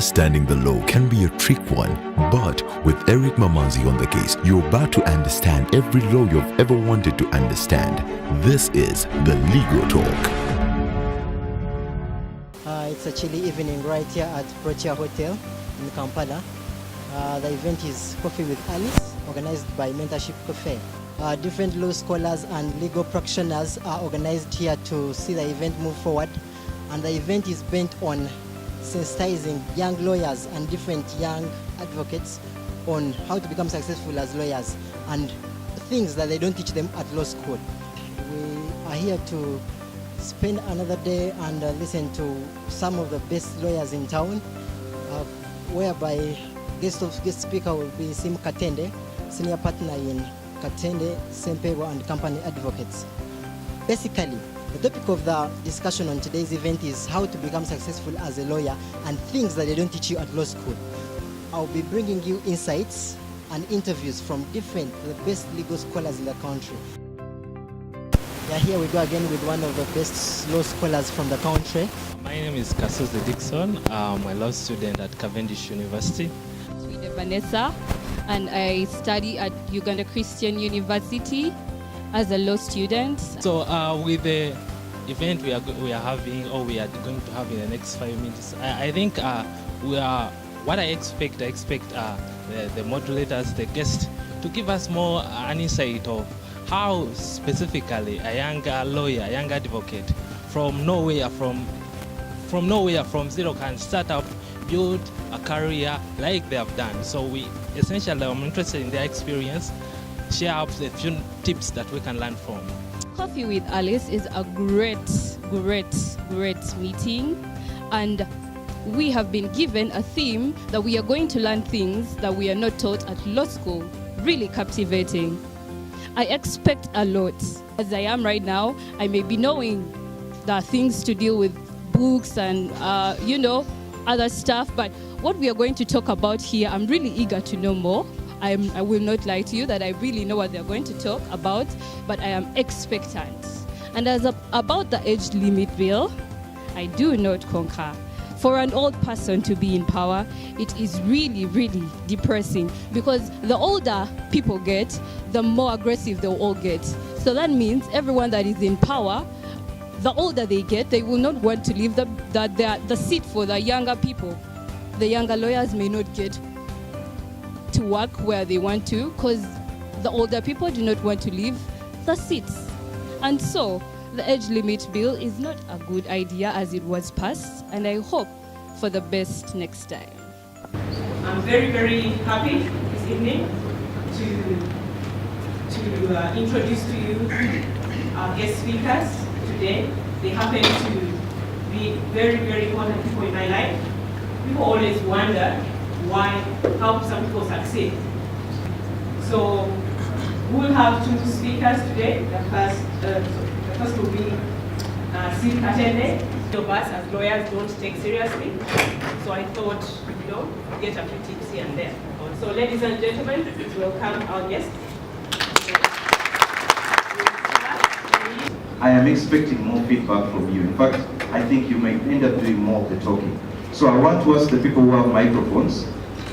Understanding the law can be a trick one, but with Eric Mamanzi on the case, you're about to understand every law you've ever wanted to understand. This is the Legal Talk. It's a chilly evening right here at Protea Hotel in Kampala. The event is Coffee with Alice, organized by Mentorship Cafe. Different law scholars and legal practitioners are organized here to see the event move forward. And the event is bent on sensitizing young lawyers and different young advocates on how to become successful as lawyers and things that they don't teach them at law school. We are here to spend another day and listen to some of the best lawyers in town, whereby guest speaker will be Sim Katende, senior partner in Katende, Sempego and Company Advocates. Basically, the topic of the discussion on today's event is how to become successful as a lawyer and things that they don't teach you at law school. I'll be bringing you insights and interviews from the best legal scholars in the country. Yeah, here we go again with one of the best law scholars from the country. My name is Kasuze Dixon. I'm a law student at Cavendish University. I'm Vanessa, and I study at Uganda Christian University as a law student. So with the event we are going to have in the next 5 minutes, I think what I expect the modulators, the guests, to give us more an insight of how specifically a younger lawyer, a young advocate from nowhere, from zero can start up, build a career like they have done. So I'm interested in their experience, share up a few tips that we can learn from. Coffee with Alice is a great meeting, and we have been given a theme that we are going to learn things that we are not taught at law school. Really captivating. I expect a lot. As I am right now, I may be knowing there are things to deal with books and other stuff, but what we are going to talk about here, I'm really eager to know more. I will not lie to you that I really know what they're going to talk about, but I am expectant. And about the age limit bill, I do not concur. For an old person to be in power, it is really, really depressing, because the older people get, the more aggressive they'll all get. So that means everyone that is in power, the older they get, they will not want to leave the seat for the younger people. The younger lawyers may not get to work where they want to because the older people do not want to leave the seats. And so the age limit bill is not a good idea as it was passed, and I hope for the best next time. I'm very, very happy this evening to introduce to you our guest speakers today. They happen to be very, very important people in my life. People always wonder how some people succeed. So we'll have two speakers today. The first will be Sim Katende. Of us as lawyers don't take seriously, so I thought, get a few tips here and there. So ladies and gentlemen, welcome our guest. I am expecting more feedback from you. In fact, I think you might end up doing more of the talking. So I want to ask the people who have microphones,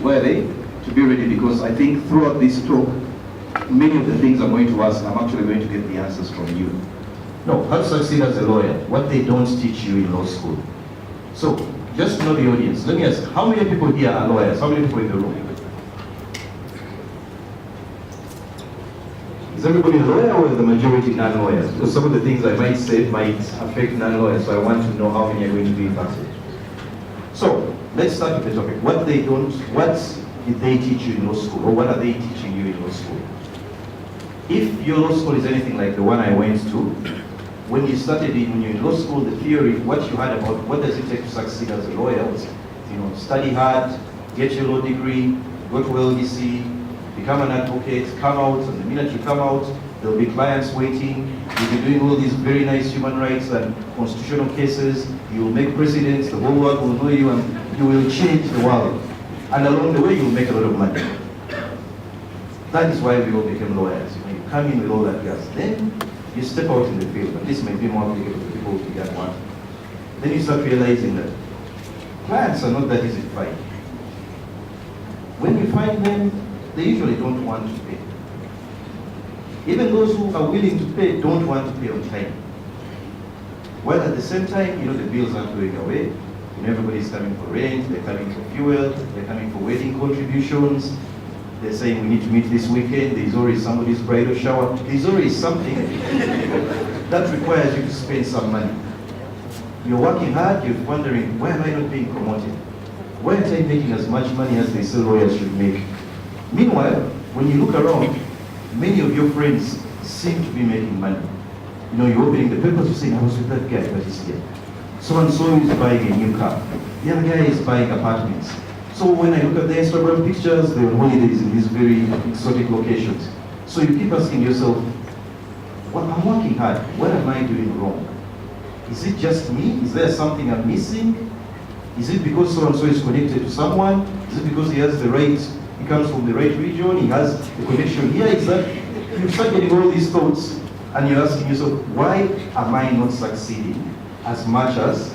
where are they, to be ready, because I think throughout this talk, many of the things I'm going to ask, I'm actually going to get the answers from you. No, how to succeed as a lawyer, what they don't teach you in law school. So, just to know the audience, let me ask, how many people here are lawyers? How many people in the room? Is everybody a lawyer or is the majority non-lawyers? Because some of the things I might say might affect non-lawyers, so I want to know how many are going to be impacted. So, let's start with the topic. What did they teach you in law school, or what are they teaching you in law school? If your law school is anything like the one I went to, when you started when you're in law school, the theory, what you had about what does it take to succeed as a lawyer was, study hard, get your law degree, go to LDC, become an advocate, come out, and the minute you come out, there'll be clients waiting, you'll be doing all these very nice human rights and constitutional cases, you will make presidents, the whole world will know you, and you will change the world. And along the way, you'll make a lot of money. That is why we all became lawyers. You come in with all that gas. Then you step out in the field, and this may be more applicable to people who began one. Then you start realizing that Clients are not that easy to find. When we find them, they usually don't want to pay. Even those who are willing to pay don't want to pay on time. While at the same time, the bills aren't going away. Everybody's coming for rent, they're coming for fuel, they're coming for wedding contributions. They're saying we need to meet this weekend, there's already somebody's bridal shower. There's already something that requires you to spend some money. You're working hard, you're wondering, why am I not being promoted? Why aren't I making as much money as they say lawyers should make? Meanwhile, when you look around, many of your friends seem to be making money. You're opening the papers, you're saying, I was with that guy, but he's here. So-and-so is buying a new car. The other guy is buying apartments. So when I look at the Instagram pictures, they're on holidays in these very exotic locations. So you keep asking yourself, well, I'm working hard, what am I doing wrong? Is it just me? Is there something I'm missing? Is it because so-and-so is connected to someone? Is it because he has the right, he comes from the right region, he has the connection here? Is that, you start getting all these thoughts, and you're asking yourself, why am I not succeeding as much as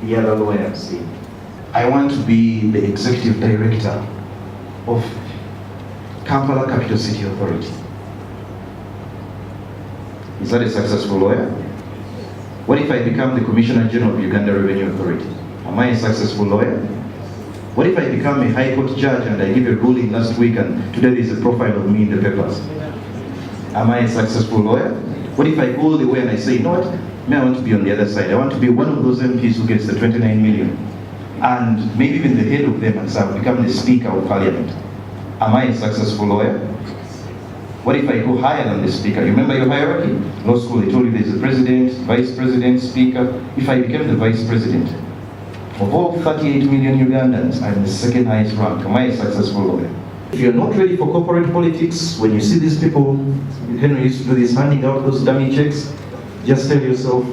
the other lawyers say? I want to be the executive director of Kampala Capital City Authority. Is that a successful lawyer? What if I become the Commissioner General of Uganda Revenue Authority? Am I a successful lawyer? What if I become a High Court judge and I give a ruling last week and today there is a profile of me in the papers? Am I a successful lawyer? What if I go all the way and I say, you know what? I want to be on the other side. I want to be one of those MPs who gets the 29 million. And maybe even the head of them, and so I've become the Speaker of Parliament. Am I a successful lawyer? What if I go higher than the Speaker? You remember your hierarchy? Law school, they told you there's a President, Vice President, Speaker. If I became the Vice President, of all 38 million Ugandans, I'm the second highest rank. Am I a successful lawyer? If you're not ready for corporate politics, when you see these people, Henry used to do this, handing out those dummy checks, just tell yourself,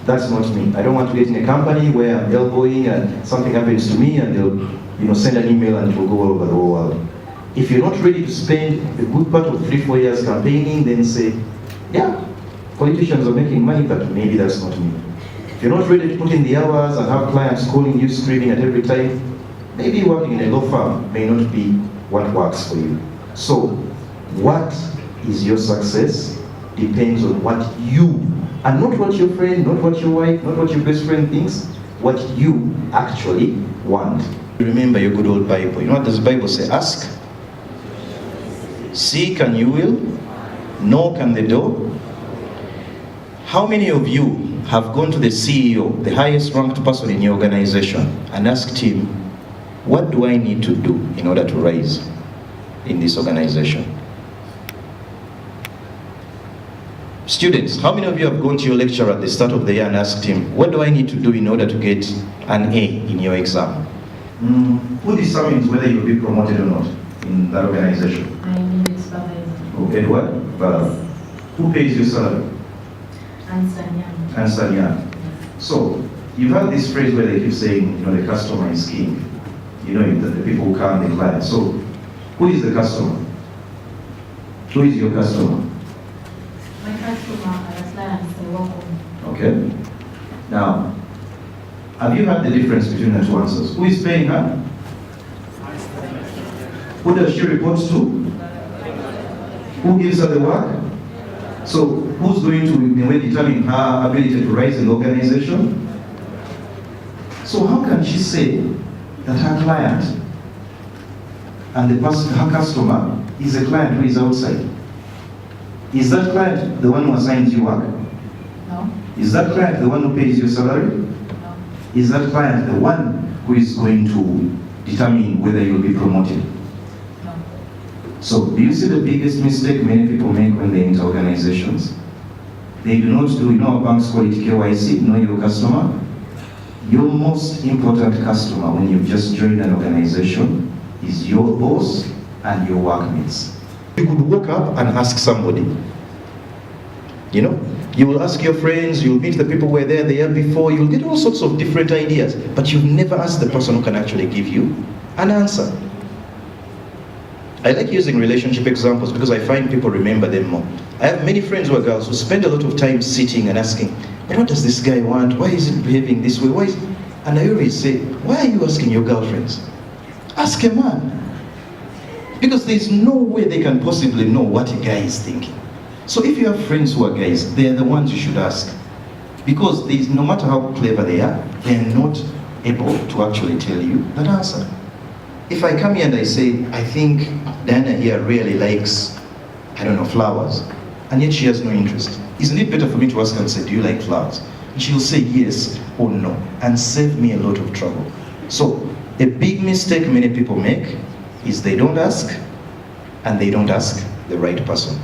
that's not me. I don't want to get in a company where I'm elbowing and something happens to me and they'll send an email and it will go all over the whole world. If you're not ready to spend a good part of 3-4 years campaigning, then say, yeah, politicians are making money, but maybe that's not me. If you're not ready to put in the hours and have clients calling you, screaming at every time, maybe working in a law firm may not be what works for you. So, what is your success depends on what you, and not what your friend, not what your wife, not what your best friend thinks, what you actually want. Remember your good old Bible. You know what does the Bible say? Ask, seek and you will, knock on the door. How many of you have gone to the CEO, the highest ranked person in your organization, and asked him, what do I need to do in order to rise in this organization? Students, how many of you have gone to your lecturer at the start of the year and asked him, what do I need to do in order to get an A in your exam? Who determines whether you'll be promoted or not in that organization? My immediate supervisor. Oh, Edward? Who pays your salary? Ansanya. So, you've heard this phrase where they keep saying, the customer is king. That the people who come, the client. So, who is the customer? Who is your customer? My customer are the clients I work on. Okay. Now, have you heard the difference between the two answers? Who is paying her? Who does she report to? Who gives her the work? So, who's going to, in a way, determine her ability to rise in the organization? So, how can she say that her client and the person, her customer, is a client who is outside? Is that client the one who assigns you work? No. Is that client the one who pays your salary? No. Is that client the one who is going to determine whether you'll be promoted? No. So, do you see the biggest mistake many people make when they enter organizations? They do not do, banks call it KYC, know your customer. Your most important customer when you've just joined an organization is your boss and your workmates. You could walk up and ask somebody. You will ask your friends, you'll meet the people who were there the year before, you'll get all sorts of different ideas, but you've never asked the person who can actually give you an answer. I like using relationship examples because I find people remember them more. I have many friends who are girls who spend a lot of time sitting and asking, but what does this guy want? Why is he behaving this way? And I always say, why are you asking your girlfriends? Ask a man. Because there's no way they can possibly know what a guy is thinking. So if you have friends who are guys, they're the ones you should ask. Because no matter how clever they are not able to actually tell you that answer. If I come here and I say, I think Diana here really likes, I don't know, flowers, and yet she has no interest, isn't it better for me to ask her and say, do you like flowers? And she'll say yes or no, and save me a lot of trouble. So a big mistake many people make is they don't ask, and they don't ask the right person.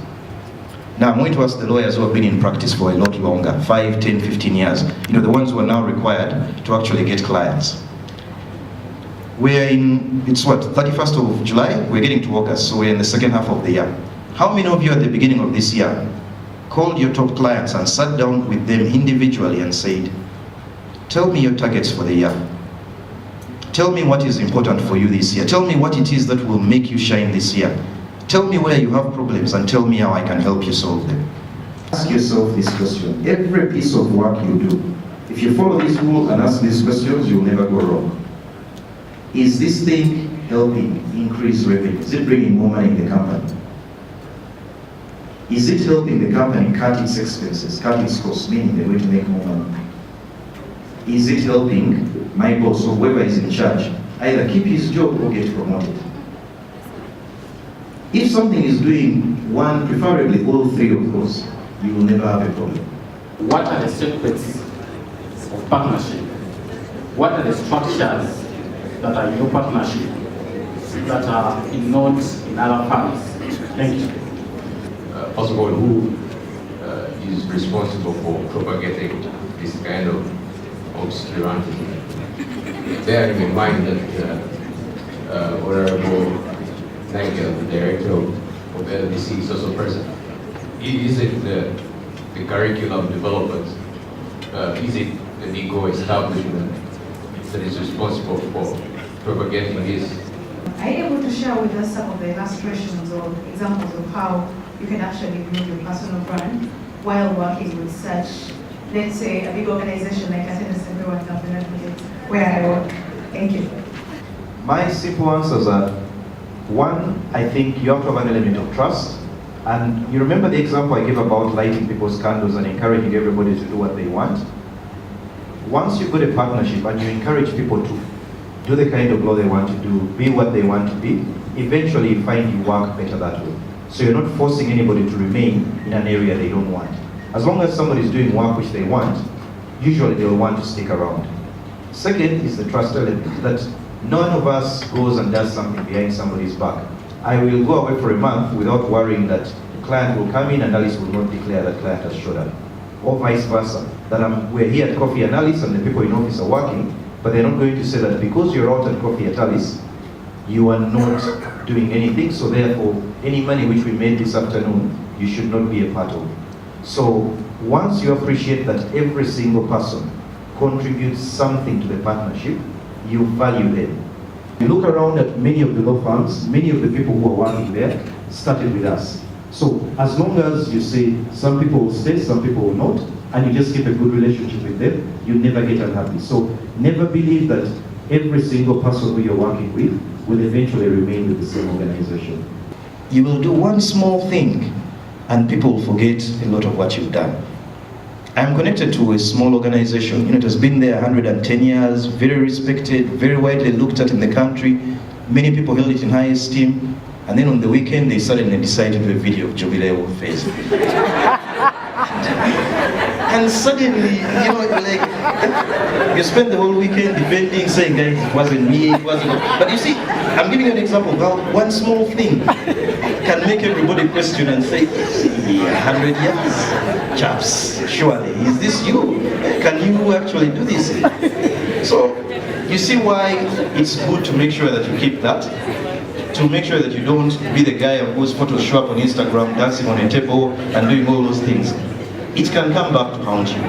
Now I'm going to ask the lawyers who have been in practice for a lot longer, 5, 10, 15 years, the ones who are now required to actually get clients. We're in, it's what, 31st of July? We're getting to August, so we're in the second half of the year. How many of you at the beginning of this year called your top clients and sat down with them individually and said, tell me your targets for the year. Tell me what is important for you this year. Tell me what it is that will make you shine this year. Tell me where you have problems and tell me how I can help you solve them. Ask yourself this question. Every piece of work you do, if you follow this rule and ask these questions, you'll never go wrong. Is this thing helping increase revenue? Is it bringing more money in the company? Is it helping the company cut its expenses, cut its costs, meaning they're going to make more money? Is it helping my boss or whoever is in charge either keep his job or get promoted? If something is doing one, preferably all three of those, you will never have a problem. What are the secrets of partnership? What are the structures that are in your partnership that are not in other firms? Thank you. First of all, who is responsible for propagating this kind of obscurantism? Bearing in mind that Honorable Nigel, the director of LDC, is also present. Is it the curriculum development? Is it the legal establishment that is responsible for propagating this? Are you able to share with us some of the illustrations or examples of how you can actually build your personal brand while working with such, let's say, a big organization like Attendance Everyone Government, where I work? Thank you. My simple answers are, one, I think you have to have an element of trust. And you remember the example I gave about lighting people's candles and encouraging everybody to do what they want? Once you've got a partnership and you encourage people to do the kind of law they want to do, be what they want to be, eventually you find you work better that way. So you're not forcing anybody to remain in an area they don't want. As long as somebody is doing work which they want, usually they'll want to stick around. Second is the trust element, that none of us goes and does something behind somebody's back. I will go away for a month without worrying that the client will come in and Alice will not declare that client has showed up. Or vice versa, that we're here at Coffee and Alice and the people in office are working, but they're not going to say that because you're out at Coffee at Alice, you are not doing anything, so therefore any money which we made this afternoon, you should not be a part of. So once you appreciate that every single person contributes something to the partnership, you value them. You look around at many of the law firms, many of the people who are working there started with us. So as long as you say some people will stay, some people will not, and you just keep a good relationship with them, you never get unhappy. So never believe that every single person who you're working with will eventually remain with the same organization. You will do one small thing and people will forget a lot of what you've done. I'm connected to a small organization. It has been there 110 years, very respected, very widely looked at in the country. Many people held it in high esteem. And then on the weekend, they suddenly decided to do a video of Jubilee face. And suddenly, you spend the whole weekend defending, saying, guys, it wasn't me, it wasn't. But you see, I'm giving you an example of how one small thing can make everybody question and say, 100 years, chaps, surely, is this you? Can you actually do this? So, you see why it's good to make sure that you keep that, to make sure that you don't be the guy whose photos show up on Instagram, dancing on a table and doing all those things. It can come back to haunt you.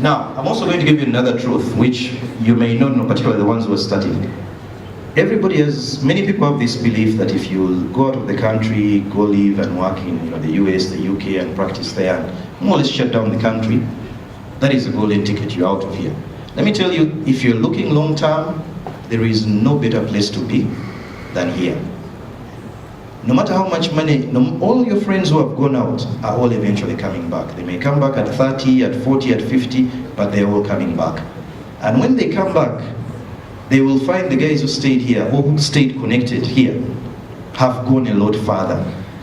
Now, I'm also going to give you another truth, which you may not know, particularly the ones who are studying. Many people have this belief that if you go out of the country, go live and work in the US, the UK, and practice there, and more or less shut down the country, that is a golden ticket, you're out of here. Let me tell you, if you're looking long term, there is no better place to be than here. No matter how much money, all your friends who have gone out are all eventually coming back. They may come back at 30, at 40, at 50, but they're all coming back. And when they come back, they will find the guys who stayed here, or who stayed connected here, have gone a lot farther.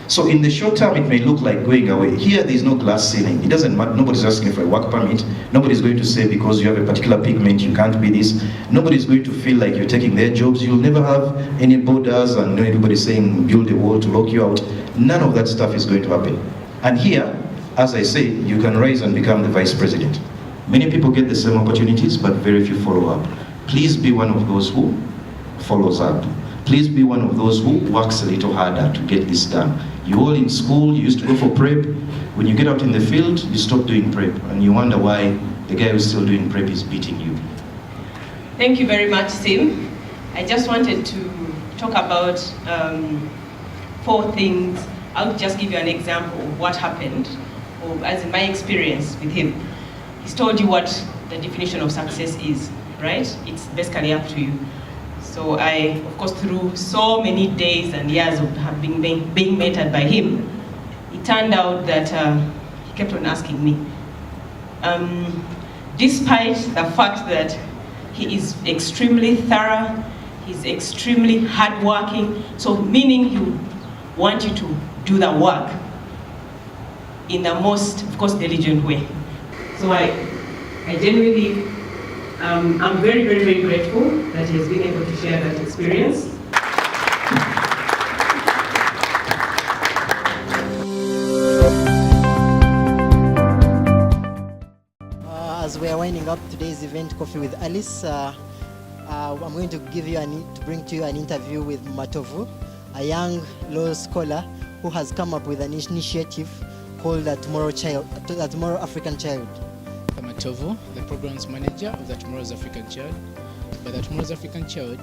So in the short term, it may look like going away. Here, there's no glass ceiling. It doesn't matter. Nobody's asking for a work permit. Nobody's going to say because you have a particular pigment, you can't be this. Nobody's going to feel like you're taking their jobs. You'll never have any borders and everybody saying build a wall to lock you out. None of that stuff is going to happen. And here, as I say, you can rise and become the vice president. Many people get the same opportunities, but very few follow up. Please be one of those who follows up. Please be one of those who works a little harder to get this done. You all in school, you used to go for prep. When you get out in the field, you stop doing prep, and you wonder why the guy who's still doing prep is beating you. Thank you very much, Sim. I just wanted to talk about 4 things. I'll just give you an example of what happened, or as in my experience with him. He's told you what the definition of success is, right? It's basically up to you. So I, of course, through so many days and years of being mentored by him, it turned out that he kept on asking me. Despite the fact that he is extremely thorough, he's extremely hardworking, so meaning he would want you to do the work in the most, of course, diligent way. So I genuinely, I'm very, very, very grateful that he has been able to share that experience. As we are winding up today's event, Coffee with Alice, I'm going to bring to you an interview with Matovu, a young law scholar who has come up with an initiative called the Tomorrow African Child. Matovu, the programs manager of the Tomorrow's African Child. But the Tomorrow's African Child,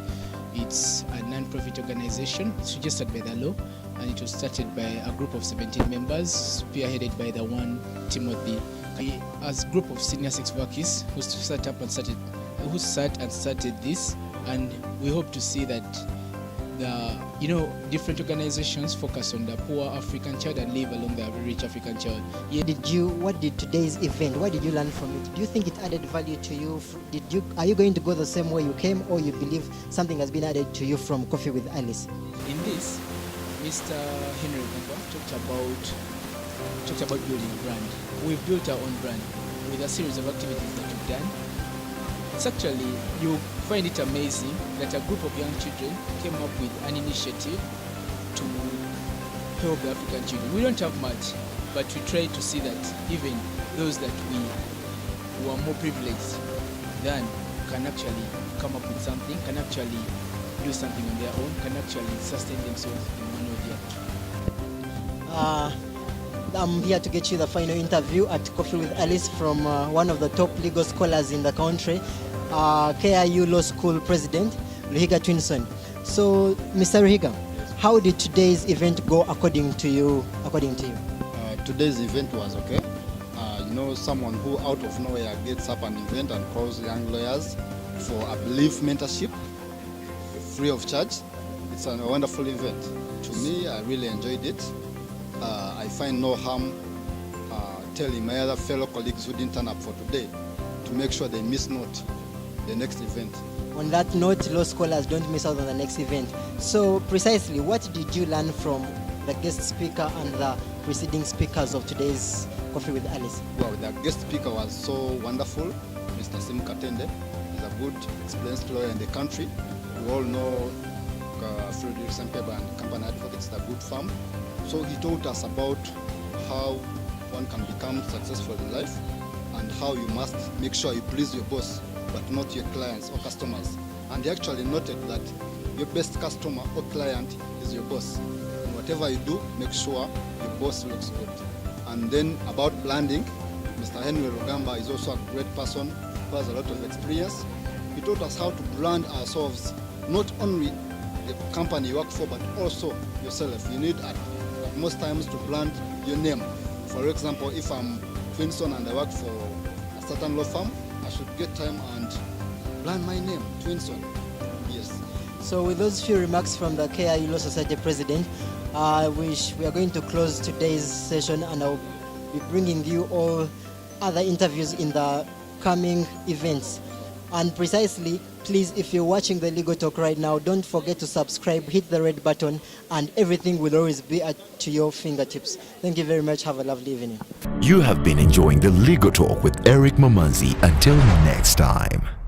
it's a non-profit organization. It's registered by the law, and it was started by a group of 17 members, spearheaded by the one Timothy. As a group of senior sex workers who sat and started this, and we hope to see that different organizations focus on the poor African child and live along the rich African child. What did today's event, what did you learn from it? Do you think it added value to you? Are you going to go the same way you came, or you believe something has been added to you from Coffee with Alice? In this, Mr. Henry talked about building a brand. We've built our own brand with a series of activities that we've done. It's actually, you find it amazing that a group of young children came up with an initiative to help the African children. We don't have much, but we try to see that even those that who are more privileged than can actually come up with something, can actually do something on their own, can actually sustain themselves in one or the other. I'm here to get you the final interview at Coffee with Alice from one of the top legal scholars in the country, KIU Law School President, Ruhiga Twinson. So, Mr. Ruhiga, how did today's event go according to you? Today's event was okay. Someone who out of nowhere gets up an event and calls young lawyers for, I believe, mentorship, free of charge. It's a wonderful event. To me, I really enjoyed it. I find no harm telling my other fellow colleagues who didn't turn up for today to make sure they miss not the next event. On that note, law scholars don't miss out on the next event. So precisely, what did you learn from the guest speaker and the preceding speakers of today's Coffee with Alice? Well, the guest speaker was so wonderful. Mr. Sim Katende is a good, experienced lawyer in the country. We all know Frederick Sempeba and Company Advocates, the good firm. So he taught us about how one can become successful in life and how you must make sure you please your boss, but not your clients or customers. And he actually noted that your best customer or client is your boss. And whatever you do, make sure your boss looks good. And then about branding, Mr. Henry Rugamba is also a great person who has a lot of experience. He taught us how to brand ourselves, not only the company you work for, but also yourself. You need at most times to brand your name. For example, if I'm Twinson and I work for a certain law firm, I I should get time and learn my name, Twinson. Yes. So with those few remarks from the KIU Law Society President, we are going to close today's session, and I'll be bringing you all other interviews in the coming events. And precisely, please, if you're watching the Legal Talk right now, don't forget to subscribe, hit the red button, and everything will always be at your fingertips. Thank you very much. Have a lovely evening. You have been enjoying the Legal Talk with Eric Mamanzi. Until next time.